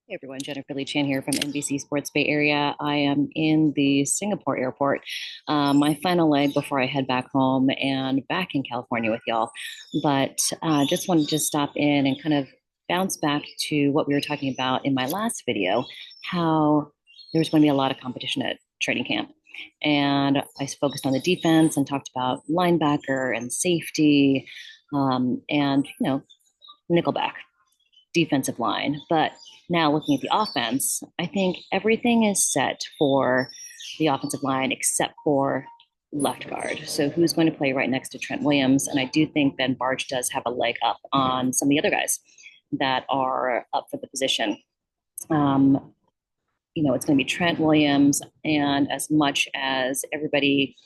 Hey everyone, Jennifer Lee Chan here from NBC Sports Bay Area. I am in the Singapore airport, my final leg before I head back home and back in California with y'all. But just wanted to stop in and kind of bounce back to what we were talking about in my last video, how there's going to be a lot of competition at training camp. And I focused on the defense and talked about linebacker and safety, and, nickelback defensive line. But now looking at the offense, I think everything is set for the offensive line except for left guard. So who's going to play right next to Trent Williams? And I do think Ben Bartch does have a leg up on some of the other guys that are up for the position. Um, it's going to be Trent Williams, and as much as everybody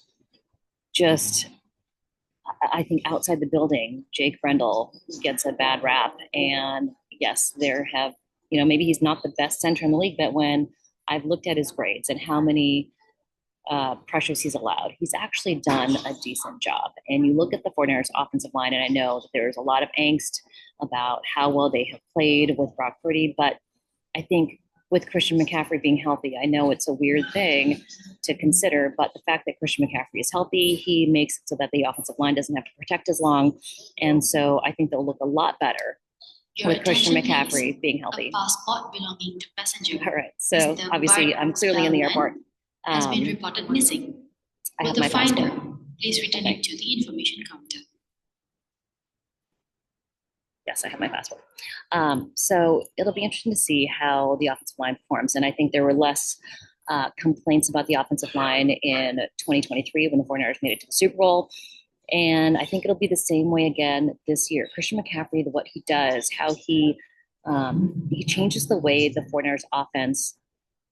just I think outside the building, Jake Brendel gets a bad rap. And yes, there have, maybe he's not the best center in the league, but when I've looked at his grades and how many pressures he's allowed, he's actually done a decent job. And you look at the 49ers offensive line, and I know that there's a lot of angst about how well they have played with Brock Purdy, but I think with Christian McCaffrey being healthy, I know it's a weird thing to consider, but the fact that Christian McCaffrey is healthy, he makes it so that the offensive line doesn't have to protect as long. And so I think they'll look a lot better with Christian McCaffrey being healthy. Passport belonging to passenger. All right. So obviously I'm clearly in the airport. Has been reported missing. I have With my the finder, passport. please return it to the information counter. Yes, I have my passport. So it'll be interesting to see how the offensive line performs. And I think there were less complaints about the offensive line in 2023 when the 49ers made it to the Super Bowl. And I think it'll be the same way again this year. Christian McCaffrey, what he does, how he changes the way the 49ers offense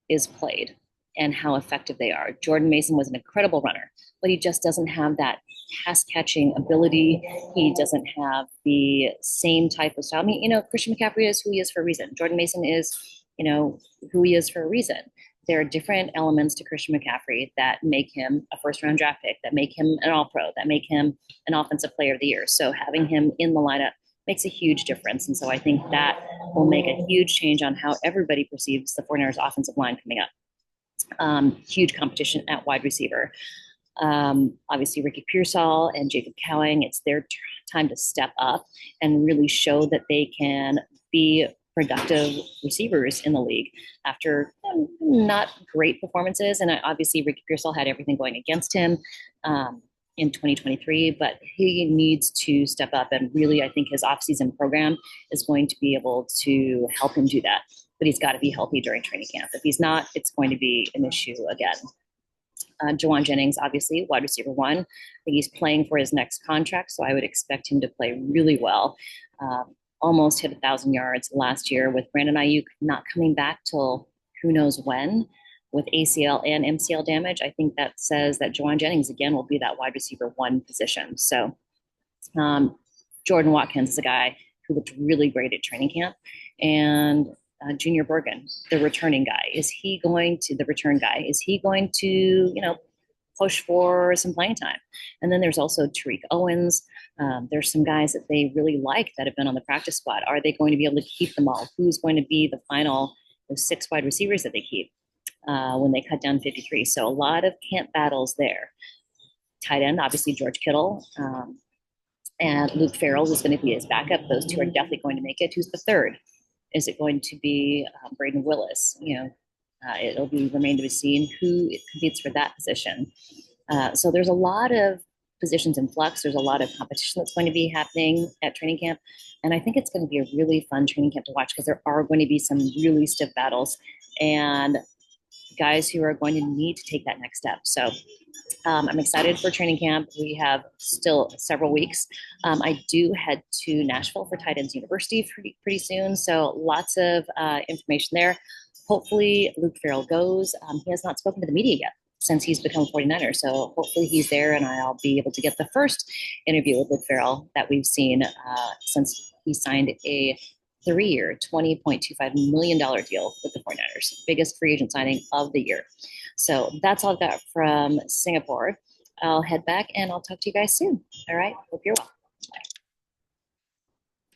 is played and how effective they are. Jordan Mason was an incredible runner, but he just doesn't have that pass catching ability. He doesn't have the same type of style. I mean, Christian McCaffrey is who he is for a reason. Jordan Mason is, who he is for a reason. There are different elements to Christian McCaffrey that make him a first round draft pick, that make him an all pro, that make him an offensive player of the year. So having him in the lineup makes a huge difference. And so I think that will make a huge change on how everybody perceives the 49ers offensive line coming up. Huge competition at wide receiver. Obviously, Ricky Pearsall and Jacob Cowing, it's their time to step up and really show that they can be productive receivers in the league after not great performances. And obviously, Ricky Pearsall had everything going against him in 2023, but he needs to step up. And really, I think his offseason program is going to be able to help him do that. But he's got to be healthy during training camp. If he's not, it's going to be an issue again. Jauan Jennings, obviously, wide receiver one. I think he's playing for his next contract, so I would expect him to play really well. Almost hit 1,000 yards last year with Brandon Ayuk not coming back till who knows when with ACL and MCL damage. I think that says that Jauan Jennings, again, will be that wide receiver one position. So Jordan Watkins is a guy who looked really great at training camp. And Junior Bergen, the return guy, is he going to, push for some playing time? And then there's also Tariq Owens. There's some guys that they really like that have been on the practice squad. Are they going to be able to keep them all? Who's going to be the final 6 wide receivers that they keep when they cut down 53? So a lot of camp battles there. Tight end, obviously George Kittle and Luke Farrell, who's going to be his backup. Those two are definitely going to make it. Who's the third? Is it going to be Braden Willis? It'll remain to be seen who competes for that position. So there's a lot of positions in flux. There's a lot of competition that's going to be happening at training camp. And I think it's going to be a really fun training camp to watch because there are going to be some really stiff battles and guys who are going to need to take that next step. So I'm excited for training camp. We have still several weeks. I do head to Nashville for Tight Ends University pretty soon. So lots of information there. Hopefully Luke Farrell goes. He has not spoken to the media yet since he's become a 49er. So hopefully he's there and I'll be able to get the first interview with Luke Farrell that we've seen since he signed a 3-year, $20.25 million deal with the 49ers, biggest free agent signing of the year. So that's all I've got from Singapore. I'll head back and I'll talk to you guys soon. All right. Hope you're well. Bye.